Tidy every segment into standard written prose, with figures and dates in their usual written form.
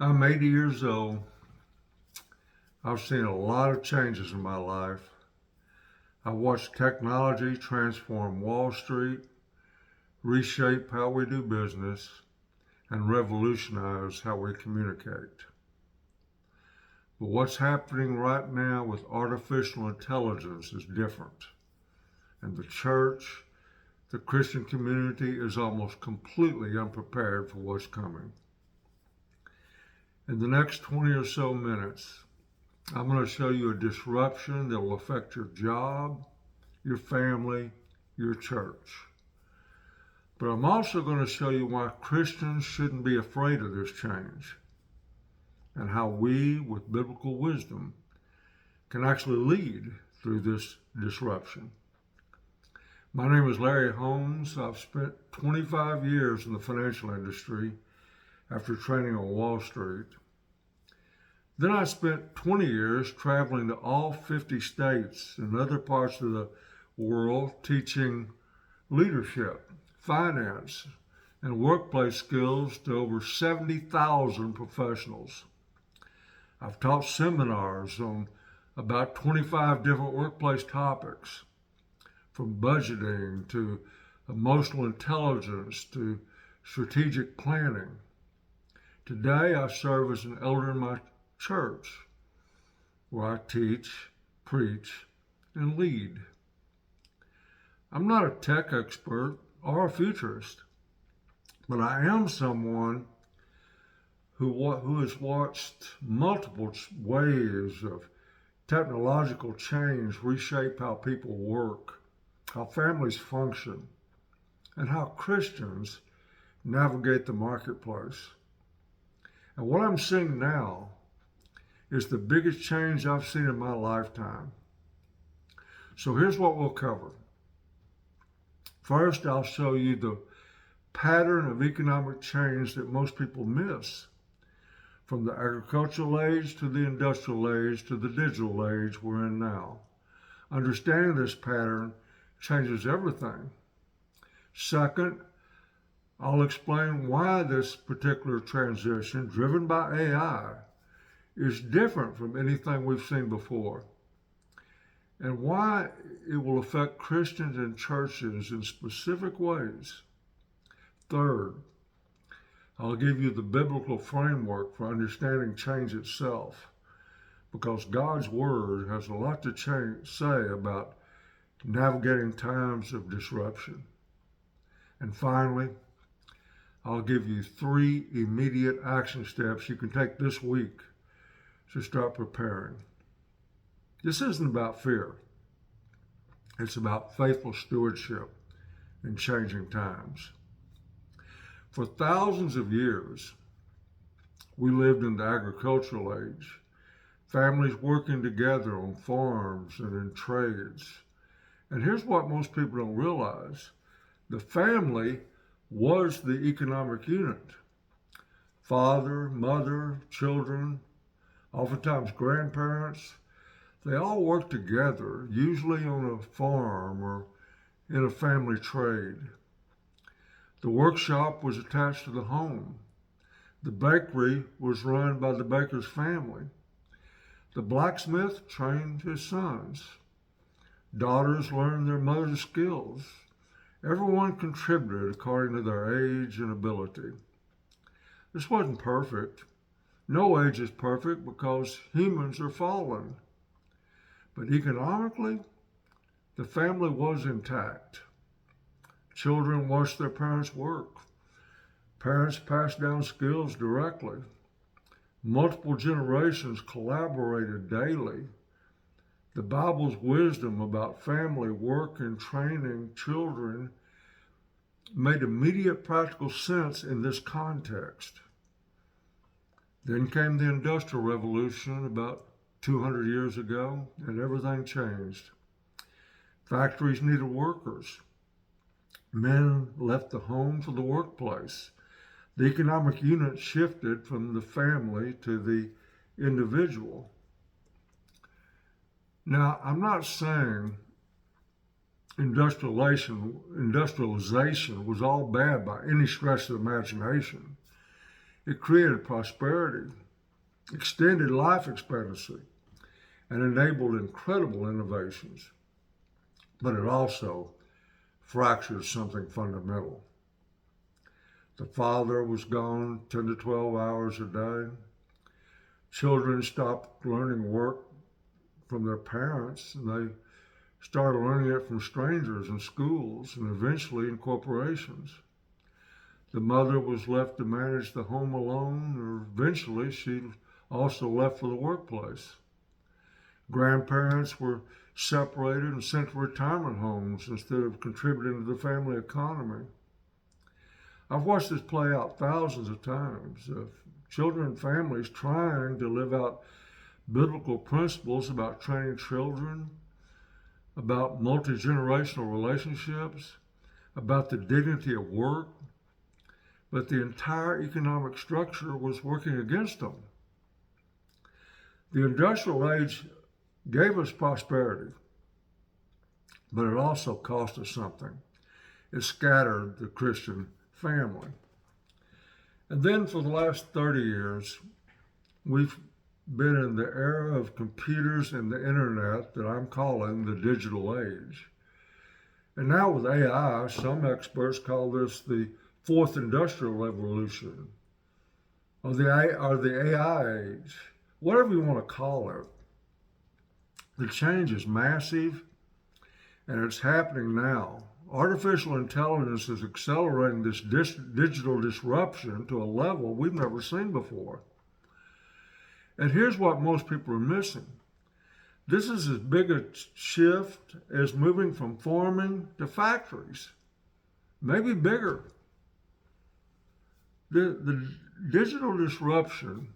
I'm 80 years old. I've seen a lot of changes in my life. I've watched technology transform Wall Street, reshape how we do business, and revolutionize how we communicate. But what's happening right now with artificial intelligence is different. And the church, the Christian community, is almost completely unprepared for what's coming. In the next 20 or so minutes, I'm going to show you a disruption that will affect your job, your family, your church. But I'm also going to show you why Christians shouldn't be afraid of this change and how we, with biblical wisdom, can actually lead through this disruption. My name is Larry Holmes. I've spent 25 years in the financial industry after training on Wall Street. Then I spent 20 years traveling to all 50 states and other parts of the world teaching leadership, finance, and workplace skills to over 70,000 professionals. I've taught seminars on about 25 different workplace topics, from budgeting to emotional intelligence to strategic planning. Today, I serve as an elder in my church, where I teach, preach, and lead. I'm not a tech expert or a futurist, but I am someone who has watched multiple waves of technological change reshape how people work, how families function, and how Christians navigate the marketplace. And what I'm seeing now is the biggest change I've seen in my lifetime. So here's what we'll cover. First, I'll show you the pattern of economic change that most people miss, from the agricultural age to the industrial age to the digital age we're in now. Understanding this pattern changes everything. Second, I'll explain why this particular transition, driven by AI, is different from anything we've seen before, and why it will affect Christians and churches in specific ways. Third, I'll give you the biblical framework for understanding change itself, because God's Word has a lot to say about navigating times of disruption. And finally, I'll give you 3 immediate action steps you can take this week to start preparing. This isn't about fear. It's about faithful stewardship in changing times. For thousands of years, we lived in the agricultural age, families working together on farms and in trades. And here's what most people don't realize. The family was the economic unit. Father, mother, children, oftentimes grandparents, they all worked together, usually on a farm or in a family trade. The workshop was attached to the home. The bakery was run by the baker's family. The blacksmith trained his sons. Daughters learned their mother's skills. Everyone contributed according to their age and ability. This wasn't perfect. No age is perfect because humans are fallen. But economically, the family was intact. Children watched their parents work. Parents passed down skills directly. Multiple generations collaborated daily. The Bible's wisdom about family, work, and training children made immediate practical sense in this context. Then came the Industrial Revolution about 200 years ago, and everything changed. Factories needed workers. Men left the home for the workplace. The economic unit shifted from the family to the individual. Now, I'm not saying industrialization was all bad by any stretch of the imagination. It created prosperity, extended life expectancy, and enabled incredible innovations. But it also fractured something fundamental. The father was gone 10 to 12 hours a day. Children stopped learning work from their parents, and they started learning it from strangers in schools and eventually in corporations. The mother was left to manage the home alone, or eventually she also left for the workplace. Grandparents were separated and sent to retirement homes instead of contributing to the family economy. I've watched this play out thousands of times of children and families trying to live out biblical principles about training children, about multi-generational relationships, about the dignity of work, but the entire economic structure was working against them. The industrial age gave us prosperity, but it also cost us something. It scattered the Christian family. And then for the last 30 years, we've been in the era of computers and the internet that I'm calling the digital age. And now with AI, some experts call this the fourth industrial revolution, or the AI age, whatever you want to call it. The change is massive, and it's happening now. Artificial intelligence is accelerating this digital disruption to a level we've never seen before. And here's what most people are missing. This is as big a shift as moving from farming to factories, maybe bigger. The digital disruption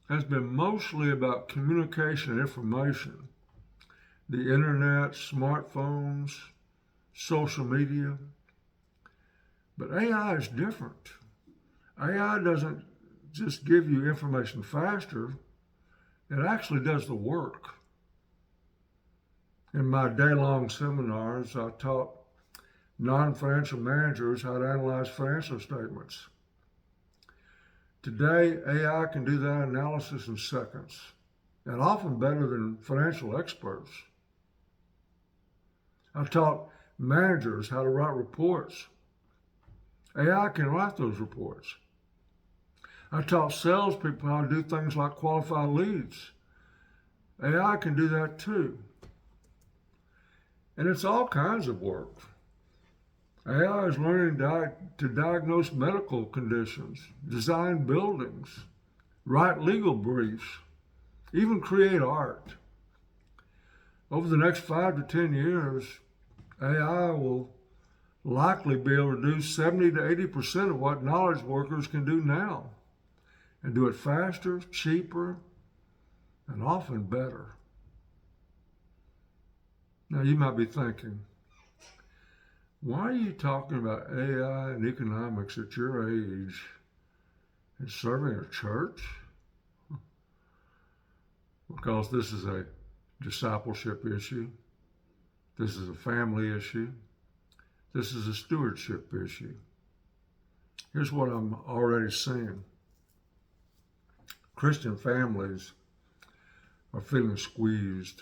has been mostly about communication and information. The internet, smartphones, social media. But AI is different. AI doesn't just give you information faster, it actually does the work. In my day-long seminars, I taught non-financial managers how to analyze financial statements. Today, AI can do that analysis in seconds, and often better than financial experts. I taught managers how to write reports. AI can write those reports. I taught salespeople how to do things like qualify leads. AI can do that too. And it's all kinds of work. AI is learning to diagnose medical conditions, design buildings, write legal briefs, even create art. Over the next 5 to 10 years, AI will likely be able to do 70 to 80% of what knowledge workers can do now, and do it faster, cheaper, and often better. Now you might be thinking, why are you talking about AI and economics at your age and serving a church? Because this is a discipleship issue. This is a family issue. This is a stewardship issue. Here's what I'm already seeing. Christian families are feeling squeezed.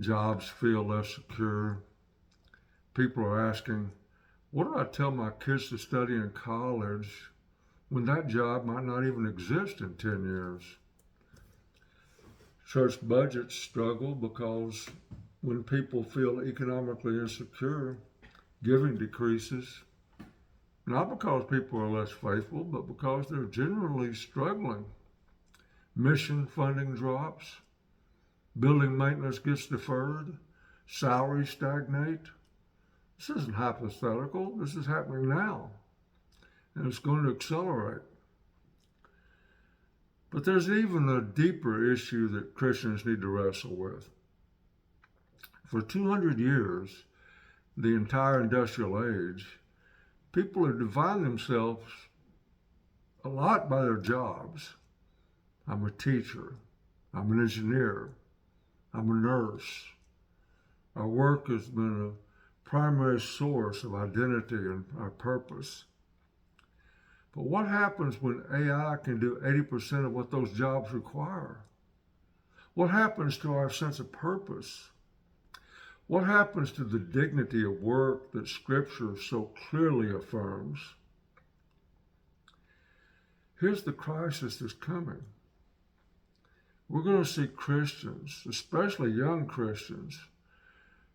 Jobs feel less secure. People are asking, what do I tell my kids to study in college when that job might not even exist in 10 years? Church budgets struggle because when people feel economically insecure, giving decreases, not because people are less faithful, but because they're generally struggling. Mission funding drops, building maintenance gets deferred, salaries stagnate. This isn't hypothetical, this is happening now, and it's going to accelerate. But there's even a deeper issue that Christians need to wrestle with. For 200 years, the entire industrial age, people have defined themselves a lot by their jobs. I'm a teacher, I'm an engineer, I'm a nurse. Our work has been a primary source of identity and our purpose. But what happens when AI can do 80% of what those jobs require? What happens to our sense of purpose? What happens to the dignity of work that Scripture so clearly affirms? Here's the crisis that's coming. We're going to see Christians, especially young Christians,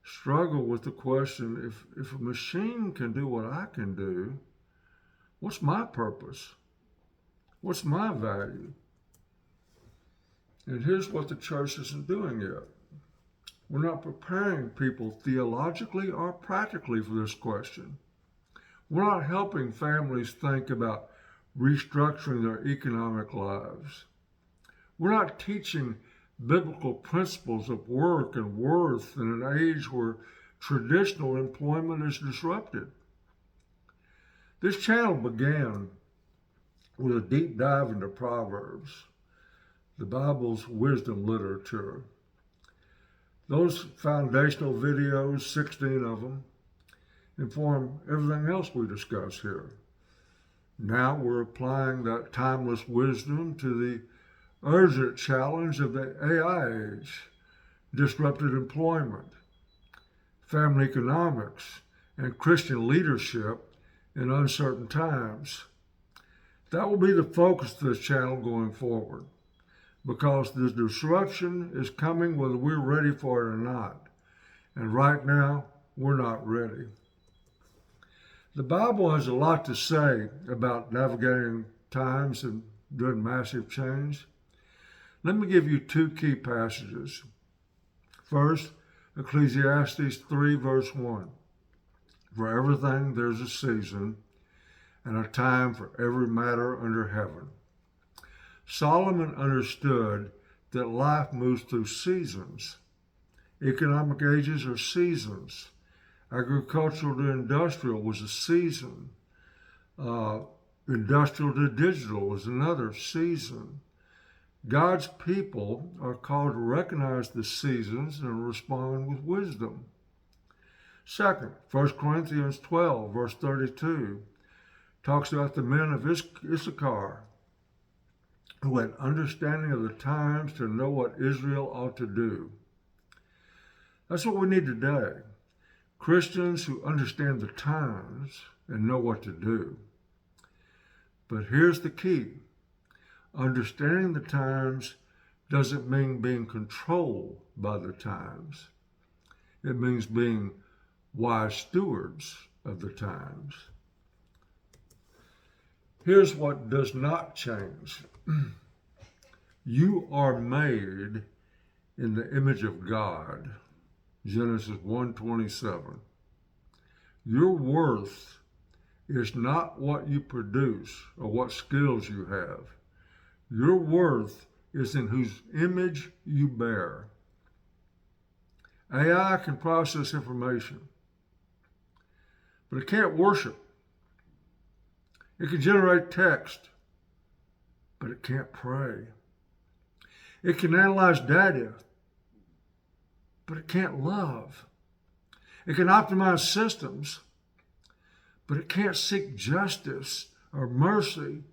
struggle with the question, if a machine can do what I can do, what's my purpose? What's my value? And here's what the church isn't doing yet. We're not preparing people theologically or practically for this question. We're not helping families think about restructuring their economic lives. We're not teaching biblical principles of work and worth in an age where traditional employment is disrupted. This channel began with a deep dive into Proverbs, the Bible's wisdom literature. Those foundational videos, 16 of them, inform everything else we discuss here. Now we're applying that timeless wisdom to the urgent challenge of the AI age, disrupted employment, family economics, and Christian leadership in uncertain times. That will be the focus of this channel going forward, because the disruption is coming whether we're ready for it or not. And right now, we're not ready. The Bible has a lot to say about navigating times and doing massive change. Let me give you two key passages. First, Ecclesiastes 3, verse 1. For everything there's a season, and a time for every matter under heaven. Solomon understood that life moves through seasons. Economic ages are seasons. Agricultural to industrial was a season. Industrial to digital was another season. God's people are called to recognize the seasons and respond with wisdom. Second, 1 Corinthians 12, verse 32, talks about the men of Issachar who had understanding of the times to know what Israel ought to do. That's what we need today. Christians who understand the times and know what to do. But here's the key. Understanding the times doesn't mean being controlled by the times. It means being wise stewards of the times. Here's what does not change. You are made in the image of God. Genesis 1:27. Your worth is not what you produce or what skills you have. Your worth is in whose image you bear. AI can process information, but it can't worship. It can generate text, but it can't pray. It can analyze data, but it can't love. It can optimize systems, but it can't seek justice or mercy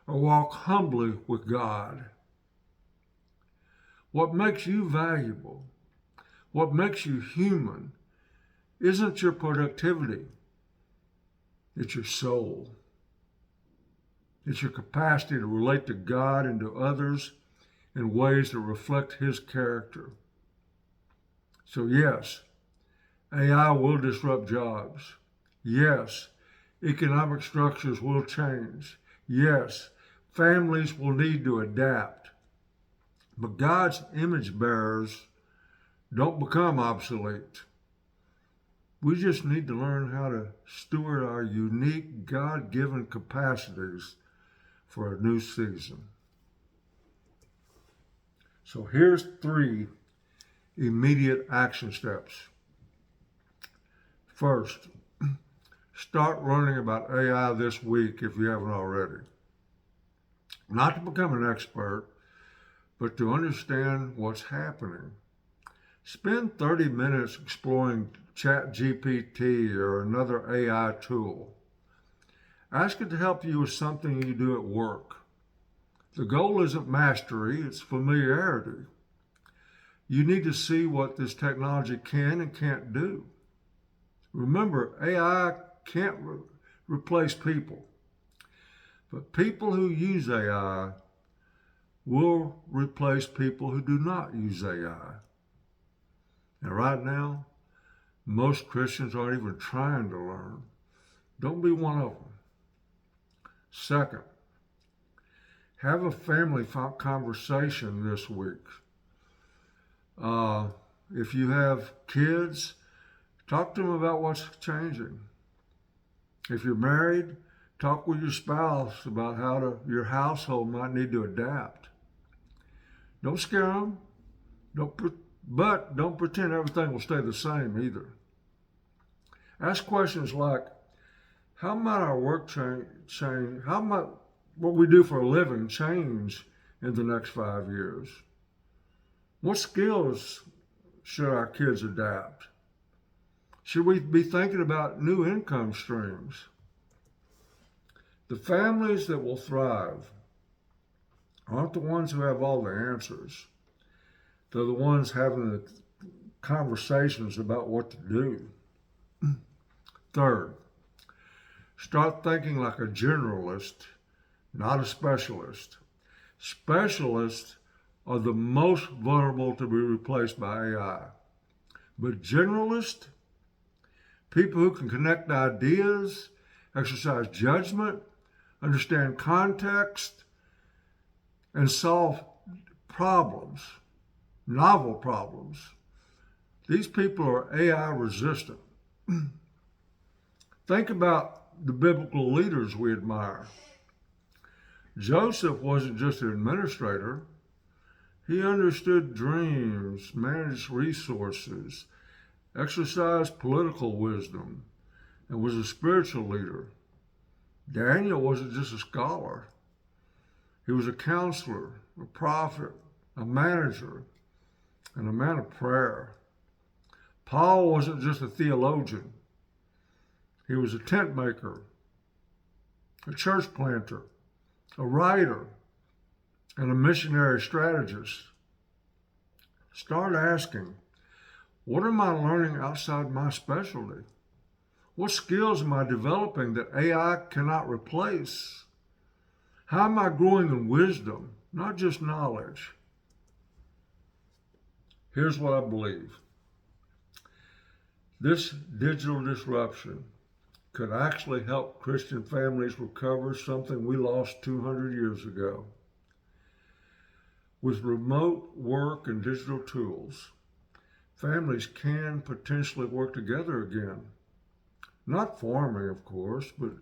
or walk humbly with God. What makes you valuable, what makes you human, isn't your productivity. It's your soul. It's your capacity to relate to God and to others in ways that reflect His character. So yes, AI will disrupt jobs. Yes, economic structures will change. Yes, families will need to adapt. But God's image bearers don't become obsolete. We just need to learn how to steward our unique God-given capacities for a new season. So here's 3 immediate action steps. First, start learning about AI this week if you haven't already. Not to become an expert, but to understand what's happening. Spend 30 minutes exploring ChatGPT or another AI tool. Ask it to help you with something you do at work. The goal isn't mastery, it's familiarity. You need to see what this technology can and can't do. Remember, AI can't replace people, but people who use AI will replace people who do not use AI. And right now, most Christians aren't even trying to learn. Don't be one of them. Second, have a family conversation this week. If you have kids, talk to them about what's changing. If you're married, talk with your spouse about how your household might need to adapt. Don't scare them, but don't pretend everything will stay the same either. Ask questions like, how might our work change? How might what we do for a living change in the next 5 years? What skills should our kids adapt? Should we be thinking about new income streams? The families that will thrive aren't the ones who have all the answers. They're the ones having the conversations about what to do. Third, start thinking like a generalist, not a specialist. Specialists are the most vulnerable to be replaced by AI. But generalists, people who can connect ideas, exercise judgment, understand context, and solve problems, novel problems. These people are AI resistant. Think about the biblical leaders we admire. Joseph wasn't just an administrator. He understood dreams, managed resources, exercised political wisdom, and was a spiritual leader. Daniel wasn't just a scholar. He was a counselor, a prophet, a manager, and a man of prayer. Paul wasn't just a theologian. He was a tent maker, a church planter, a writer, and a missionary strategist. Start asking, what am I learning outside my specialty? What skills am I developing that AI cannot replace? How am I growing in wisdom, not just knowledge? Here's what I believe. This digital disruption could actually help Christian families recover something we lost 200 years ago. With remote work and digital tools, families can potentially work together again. Not farming, of course, but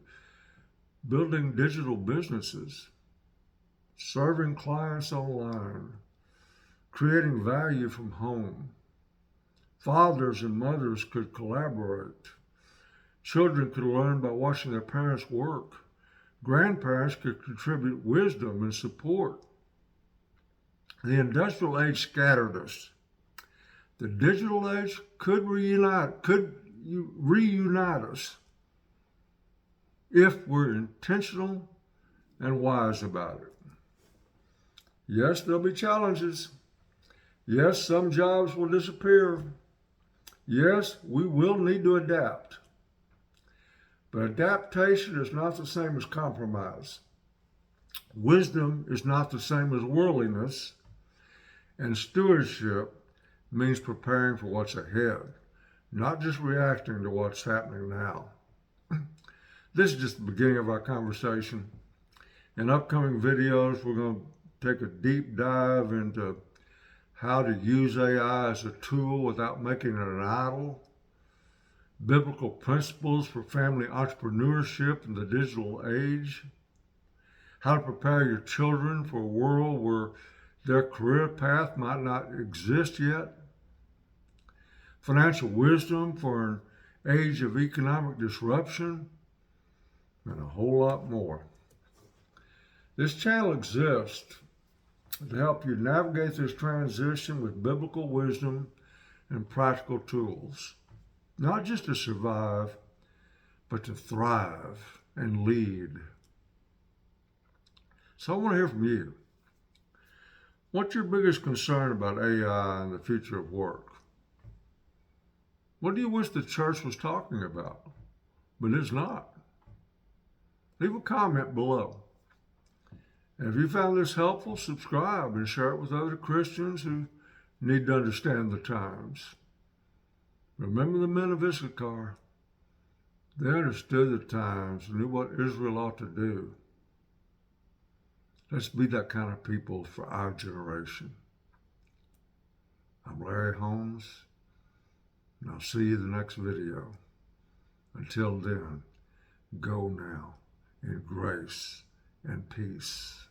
building digital businesses, serving clients online, creating value from home. Fathers and mothers could collaborate. Children could learn by watching their parents work. Grandparents could contribute wisdom and support. The industrial age scattered us. The digital age could reunite us if we're intentional and wise about it. Yes, there'll be challenges. Yes, some jobs will disappear. Yes, we will need to adapt. But adaptation is not the same as compromise. Wisdom is not the same as worldliness. And stewardship means preparing for what's ahead, not just reacting to what's happening now. This is just the beginning of our conversation. In upcoming videos, we're going to take a deep dive into how to use AI as a tool without making it an idol, biblical principles for family entrepreneurship in the digital age, how to prepare your children for a world where their career path might not exist yet, financial wisdom for an age of economic disruption, and a whole lot more. This channel exists to help you navigate this transition with biblical wisdom and practical tools, not just to survive, but to thrive. and lead. So I want to hear from you. What's your biggest concern about AI and the future of work? What do you wish the church was talking about, but it's not? Leave a comment below. And if you found this helpful, subscribe and share it with other Christians who need to understand the times. Remember the men of Issachar. They understood the times and knew what Israel ought to do. Let's be that kind of people for our generation. I'm Larry Holmes, and I'll see you in the next video. Until then, go now in grace and peace.